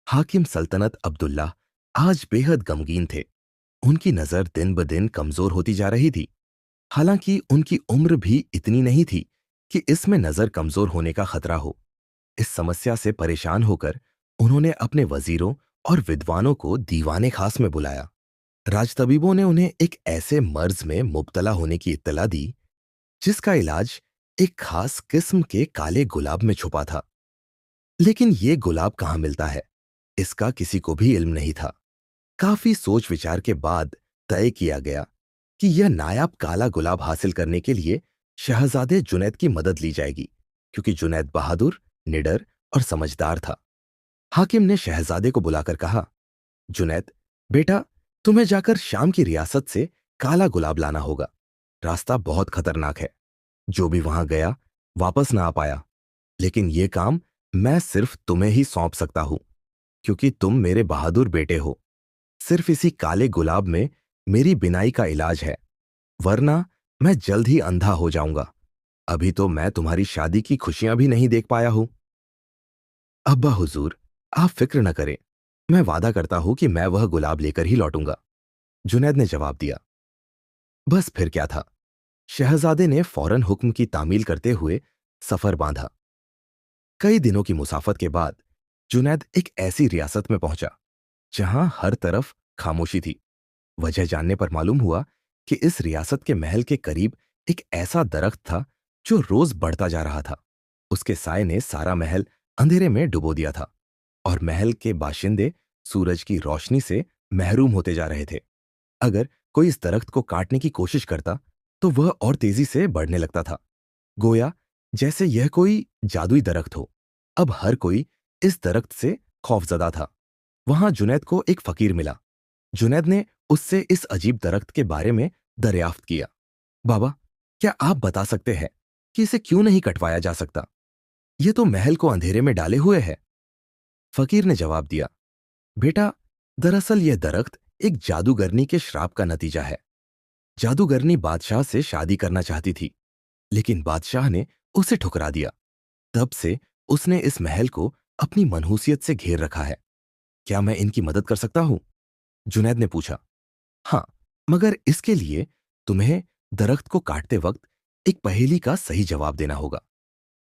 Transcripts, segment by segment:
हाकिम सल्तनत अब्दुल्ला आज बेहद गमगीन थे। उनकी नजर दिन ब दिन कमजोर होती जा रही थी। हालांकि उनकी उम्र भी इतनी नहीं थी कि इसमें नजर कमजोर होने का खतरा हो। इस समस्या से परेशान होकर उन्होंने अपने वजीरों और विद्वानों को दीवाने खास में बुलाया। राजतबीबों ने उन्हें एक ऐसे मर्ज में मुब्तला होने की इत्तला दी जिसका इलाज एक खास किस्म के काले गुलाब में छुपा था। लेकिन ये गुलाब कहाँ मिलता है, इसका किसी को भी इल्म नहीं था। काफी सोच विचार के बाद तय किया गया कि यह नायाब काला गुलाब हासिल करने के लिए शहजादे जुनैद की मदद ली जाएगी, क्योंकि जुनैद बहादुर, निडर और समझदार था। हाकिम ने शहजादे को बुलाकर कहा, जुनैद बेटा, तुम्हें जाकर शाम की रियासत से काला गुलाब लाना होगा। रास्ता बहुत खतरनाक है। जो भी वहां गया वापस ना आ पाया। लेकिन यह काम मैं सिर्फ तुम्हें ही सौंप सकता हूं, क्योंकि तुम मेरे बहादुर बेटे हो। सिर्फ इसी काले गुलाब में मेरी बिनाई का इलाज है, वरना मैं जल्द ही अंधा हो जाऊंगा। अभी तो मैं तुम्हारी शादी की खुशियां भी नहीं देख पाया हूं। अब्बा हुजूर, आप फिक्र न करें। मैं वादा करता हूं कि मैं वह गुलाब लेकर ही लौटूंगा, जुनैद ने जवाब दिया। बस फिर क्या था। शहजादे ने फौरन हुक्म की तामील करते हुए सफर बांधा। कई दिनों की मुसाफत के बाद जुनैद एक ऐसी रियासत में पहुंचा जहां हर तरफ खामोशी थी। वजह जानने पर मालूम हुआ कि इस रियासत के महल के करीब एक ऐसा दरख्त था जो रोज बढ़ता जा रहा था। उसके साए ने सारा महल अंधेरे में डुबो दिया था और महल के बाशिंदे सूरज की रोशनी से महरूम होते जा रहे थे। अगर कोई इस दरख्त को काटने की कोशिश करता तो वह और तेजी से बढ़ने लगता था, गोया जैसे यह कोई जादुई दरख्त हो। अब हर कोई इस दरख्त से खौफजदा था। वहां जुनैद को एक फकीर मिला। जुनैद ने उससे इस अजीब दरख्त के बारे में दरियाफ्त किया। बाबा, क्या आप बता सकते हैं कि इसे क्यों नहीं कटवाया जा सकता? यह तो महल को अंधेरे में डाले हुए है। फकीर ने जवाब दिया, बेटा, दरअसल यह दरख्त एक जादूगरनी के श्राप का नतीजा है। जादूगरनी बादशाह से शादी करना चाहती थी, लेकिन बादशाह ने उसे ठुकरा दिया। तब से उसने इस महल को अपनी मनहूसियत से घेर रखा है। क्या मैं इनकी मदद कर सकता हूं? जुनैद ने पूछा। हाँ, मगर इसके लिए तुम्हें दरख्त को काटते वक्त एक पहेली का सही जवाब देना होगा।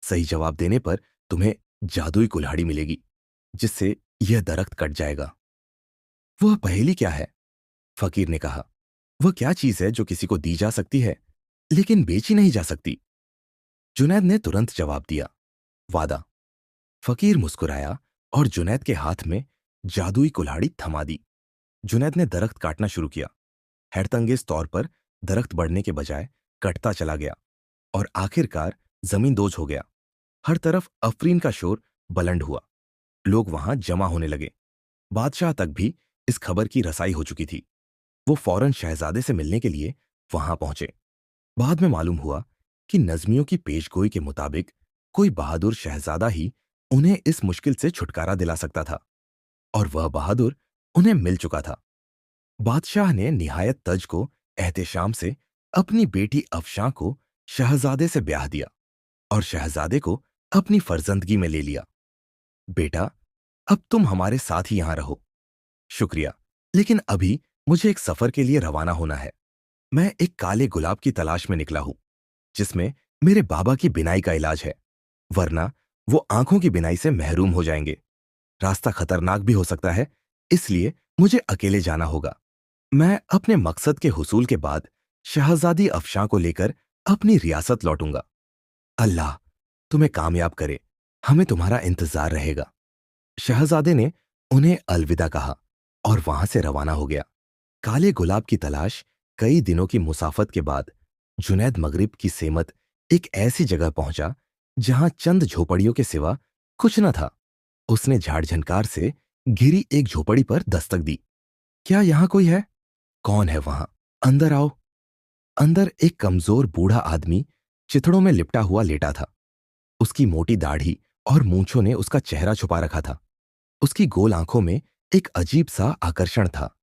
सही जवाब देने पर तुम्हें जादुई कुल्हाड़ी मिलेगी, जिससे यह दरख्त कट जाएगा। वह पहेली क्या है? फकीर ने कहा। वह क्या चीज है जो किसी को दी जा सकती है लेकिन बेची नहीं जा सकती? जुनैद ने तुरंत जवाब दिया, वादा। फकीर मुस्कुराया और जुनैद के हाथ में जादुई कुल्हाड़ी थमा दी। जुनैद ने दरख्त काटना शुरू किया। हैरतअंगेज तौर पर दरख्त बढ़ने के बजाय कटता चला गया और आखिरकार जमीन दोज हो गया। हर तरफ अफरीन का शोर बुलंद हुआ। लोग वहां जमा होने लगे। बादशाह तक भी इस खबर की रसाई हो चुकी थी। वो फौरन शहजादे से मिलने के लिए वहां पहुंचे। बाद में मालूम हुआ कि नज़मियों की पेशगोई के मुताबिक कोई बहादुर शहजादा ही उन्हें इस मुश्किल से छुटकारा दिला सकता था, और वह बहादुर उन्हें मिल चुका था। बादशाह ने निहायत तज को एहतेशाम से अपनी बेटी अफशां को शहजादे से ब्याह दिया और शहजादे को अपनी फर्जंदगी में ले लिया। बेटा, अब तुम हमारे साथ ही यहां रहो। शुक्रिया, लेकिन अभी मुझे एक सफर के लिए रवाना होना है। मैं एक काले गुलाब की तलाश में निकला हूं, जिसमें मेरे बाबा की बिनाई का इलाज है, वरना वो आंखों की बिनाई से महरूम हो जाएंगे। रास्ता खतरनाक भी हो सकता है, इसलिए मुझे अकेले जाना होगा। मैं अपने मकसद के हुसूल के बाद शहजादी अफशां को लेकर अपनी रियासत लौटूंगा। अल्लाह तुम्हें कामयाब करे। हमें तुम्हारा इंतजार रहेगा। शहजादे ने उन्हें अलविदा कहा और वहां से रवाना हो गया। काले गुलाब की तलाश कई दिनों की मुसाफत के बाद जुनैद मगरिब की सेमत एक ऐसी जगह पहुंचा जहां चंद झोपड़ियों के सिवा कुछ न था। उसने झाड़ झनकार से घिरी एक झोपड़ी पर दस्तक दी। क्या यहां कोई है? कौन है वहां? अंदर आओ। अंदर एक कमजोर बूढ़ा आदमी चिथड़ों में लिपटा हुआ लेटा था। उसकी मोटी दाढ़ी और मूंछों ने उसका चेहरा छुपा रखा था। उसकी गोल आंखों में एक अजीब सा आकर्षण था,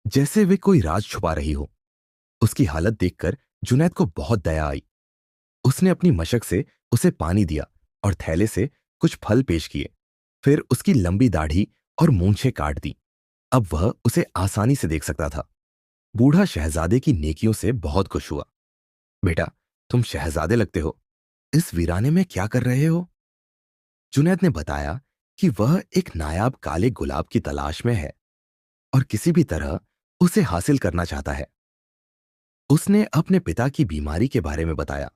जैसे वे कोई राज छुपा रही हो। उसकी हालत देखकर जुनैद को बहुत दया आई। उसने अपनी मशक से उसे पानी दिया और थैले से कुछ फल पेश किए। फिर उसकी लंबी दाढ़ी और मूंछें काट दी। अब वह उसे आसानी से देख सकता था। बूढ़ा शहजादे की नेकियों से बहुत खुश हुआ। बेटा, तुम शहजादे लगते हो, इस वीराने में क्या कर रहे हो? जुनैद ने बताया कि वह एक नायाब काले गुलाब की तलाश में है और किसी भी तरह उसे हासिल करना चाहता है। उसने अपने पिता की बीमारी के बारे में बताया।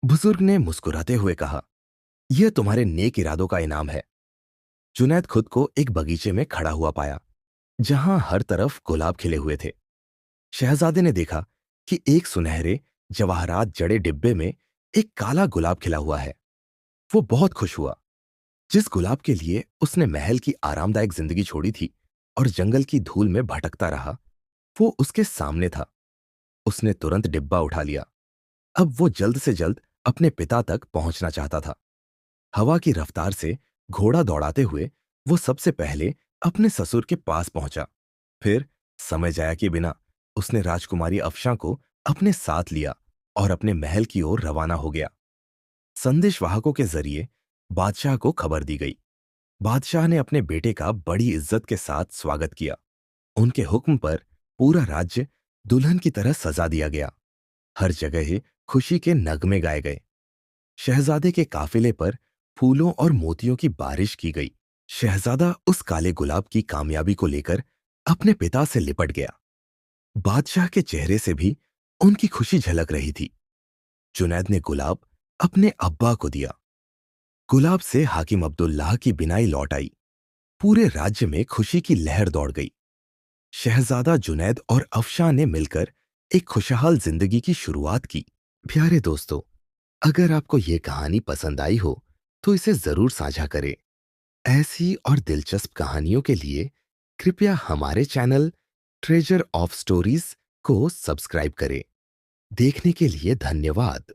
बुजुर्ग ने मुस्कुराते हुए कहा, यह तुम्हारे नेक इरादों का इनाम है। जुनैद खुद को एक बगीचे में खड़ा हुआ पाया, जहां हर तरफ गुलाब खिले हुए थे। शहजादे ने देखा कि एक सुनहरे जवाहरात जड़े डिब्बे में एक काला गुलाब खिला हुआ है। वो बहुत खुश हुआ। जिस गुलाब के लिए उसने महल की आरामदायक जिंदगी छोड़ी थी और जंगल की धूल में भटकता रहा, वो उसके सामने था। उसने तुरंत डिब्बा उठा लिया। अब वो जल्द से जल्द अपने पिता तक पहुंचना चाहता था। हवा की रफ्तार से घोड़ा दौड़ाते हुए वो सबसे पहले अपने ससुर के पास पहुंचा। फिर समय जाया किए बिना उसने राजकुमारी अफशां को अपने साथ लिया और अपने महल की ओर रवाना हो गया। संदेशवाहकों के जरिए बादशाह को खबर दी गई। बादशाह ने अपने बेटे का बड़ी इज्जत के साथ स्वागत किया। उनके हुक्म पर पूरा राज्य दुल्हन की तरह सजा दिया गया। हर जगह खुशी के नगमे गाए गए। शहजादे के काफिले पर फूलों और मोतियों की बारिश की गई। शहजादा उस काले गुलाब की कामयाबी को लेकर अपने पिता से लिपट गया। बादशाह के चेहरे से भी उनकी खुशी झलक रही थी। जुनैद ने गुलाब अपने अब्बा को दिया। गुलाब से हाकिम अब्दुल्लाह की बिनाई लौट आई। पूरे राज्य में खुशी की लहर दौड़ गई। शहजादा जुनैद और अफशां ने मिलकर एक खुशहाल जिंदगी की शुरुआत की। प्यारे दोस्तों, अगर आपको ये कहानी पसंद आई हो तो इसे जरूर साझा करें। ऐसी और दिलचस्प कहानियों के लिए कृपया हमारे चैनल ट्रेजर ऑफ स्टोरीज को सब्सक्राइब करें। देखने के लिए धन्यवाद।